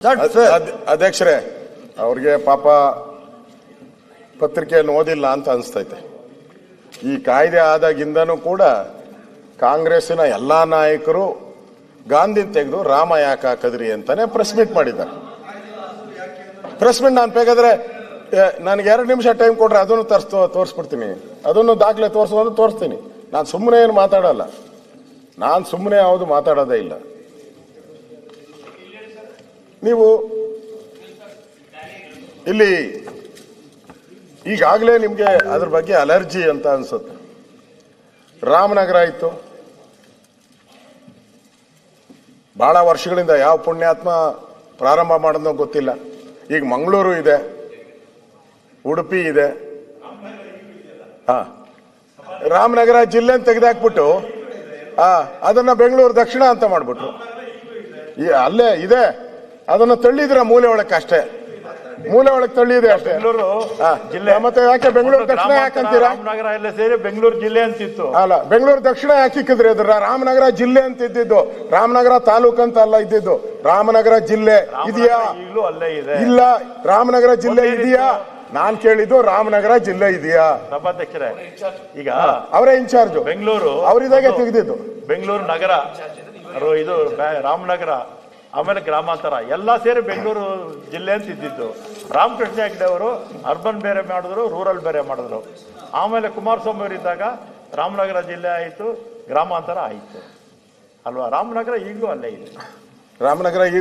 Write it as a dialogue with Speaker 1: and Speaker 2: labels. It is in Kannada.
Speaker 1: ಅಧ್ಯಕ್ಷರೇ, ಅವ್ರಿಗೆ ಪಾಪ ಪತ್ರಿಕೆಯನ್ನು ಓದಿಲ್ಲ ಅಂತ ಅನಿಸ್ತೈತೆ. ಈ ಕಾಯ್ದೆ ಆದಾಗಿಂದನೂ ಕೂಡ ಕಾಂಗ್ರೆಸ್ಸಿನ ಎಲ್ಲಾ ನಾಯಕರು ಗಾಂಧಿನ ತೆಗೆದು ರಾಮ ಯಾಕೆ ಹಾಕದ್ರಿ ಅಂತಾನೆ ಪ್ರೆಸ್ ಮೀಟ್ ಮಾಡಿದ್ದಾರೆ. ಪ್ರೆಸ್ ಮೀಟ್ ನಾನು ಬೇಕಾದ್ರೆ ನನಗೆ 2 ನಿಮಿಷ ಟೈಮ್ ಕೊಟ್ರೆ ಅದನ್ನು ತೋರಿಸ್ಬಿಡ್ತೀನಿ, ಅದನ್ನು ದಾಖಲೆ ತೋರಿಸೋದು ತೋರಿಸ್ತೀನಿ. ನಾನು ಸುಮ್ಮನೆ ಏನು ಮಾತಾಡಲ್ಲ, ನಾನು ಸುಮ್ಮನೆ ಯಾವುದು ಮಾತಾಡೋದೇ ಇಲ್ಲ. ನೀವು ಇಲ್ಲಿ ಈಗಾಗಲೇ ನಿಮಗೆ ಅದ್ರ ಬಗ್ಗೆ ಅಲರ್ಜಿ ಅಂತ ಅನ್ಸುತ್ತೆ. ರಾಮನಗರ ಇತ್ತು, ಬಹಳ ವರ್ಷಗಳಿಂದ ಯಾವ ಪುಣ್ಯಾತ್ಮ ಪ್ರಾರಂಭ ಮಾಡೋದೋ ಗೊತ್ತಿಲ್ಲ. ಈಗ ಮಂಗಳೂರು ಇದೆ, ಉಡುಪಿ ಇದೆ. ರಾಮನಗರ ಜಿಲ್ಲೆ ತೆಗೆದಾಕ್ಬಿಟ್ಟು ಅದನ್ನ ಬೆಂಗಳೂರು ದಕ್ಷಿಣ ಅಂತ ಮಾಡ್ಬಿಟ್ರು. ಅಲ್ಲೇ ಇದೆ, ಅದನ್ನ ತಳ್ಳಿದ್ರ ಮೂಲೆ ಒಳಕ್ಕೆ ಅಷ್ಟೇ, ಮೂಲೆ ಒಳಗೆ ತಳ್ಳಿದೆ ಅಷ್ಟೇ.
Speaker 2: ಬೆಂಗಳೂರು ಜಿಲ್ಲೆ
Speaker 1: ಮತ್ತೆ ಯಾಕೆ ಬೆಂಗಳೂರು ದಕ್ಷಿಣ ಯಾಕಂತೀರಾ?
Speaker 2: ರಾಮನಗರ ಎಲ್ಲ ಸೇರಿ ಬೆಂಗಳೂರು ಜಿಲ್ಲೆ ಅಂತಿತ್ತು.
Speaker 1: ಅಲ್ಲ, ಬೆಂಗಳೂರು ದಕ್ಷಿಣ ಯಾಕಿಕ್ಕಿದ್ರಿ? ಅದ್ರ ರಾಮನಗರ ಜಿಲ್ಲೆ ಅಂತ ಇದ್ದಿದ್ದು, ರಾಮನಗರ ತಾಲೂಕು ಅಂತ ಅಲ್ಲ ಇದ್ದಿದ್ದು. ರಾಮನಗರ ಜಿಲ್ಲೆ ಇದೆಯಾ?
Speaker 2: ಈಗಲೂ ಅಲ್ಲೇ ಇದೆ.
Speaker 1: ಇಲ್ಲ, ರಾಮನಗರ ಜಿಲ್ಲೆ ಇದೆಯಾ? ನಾನ್ ಕೇಳಿದ್ದು ರಾಮನಗರ ಜಿಲ್ಲೆ ಇದೆಯಾ?
Speaker 2: ಸಭಾಧ್ಯಕ್ಷರೇ, ಈಗ
Speaker 1: ಅವರೇ ಇನ್ಚಾರ್ಜ್,
Speaker 2: ಬೆಂಗಳೂರು
Speaker 1: ಅವರಿದಾಗೆ ತೆಗೆದಿದ್ದು.
Speaker 2: ಬೆಂಗಳೂರು ನಗರ, ಇದು ರಾಮನಗರ, ಆಮೇಲೆ ಗ್ರಾಮಾಂತರ ಎಲ್ಲ ಸೇರಿ ಬೆಂಗಳೂರು ಜಿಲ್ಲೆ ಅಂತ ಇದ್ದಿದ್ದು. ರಾಮಕೃಷ್ಣ ಹೆಗ್ಡೆ ಅವರು ಅರ್ಬನ್ ಬೇರೆ ಮಾಡಿದ್ರು, ರೂರಲ್ ಬೇರೆ ಮಾಡಿದ್ರು. ಆಮೇಲೆ ಕುಮಾರಸ್ವಾಮಿ ಅವರು ಇದ್ದಾಗ ರಾಮನಗರ ಜಿಲ್ಲೆ ಆಯಿತು, ಗ್ರಾಮಾಂತರ ಆಯಿತು ಅಲ್ವಾ? ರಾಮನಗರ ಈಗಲೂ ಅಲ್ಲೇ ಇದೆ.
Speaker 1: ರಾಮನಗರ ಈಗೂ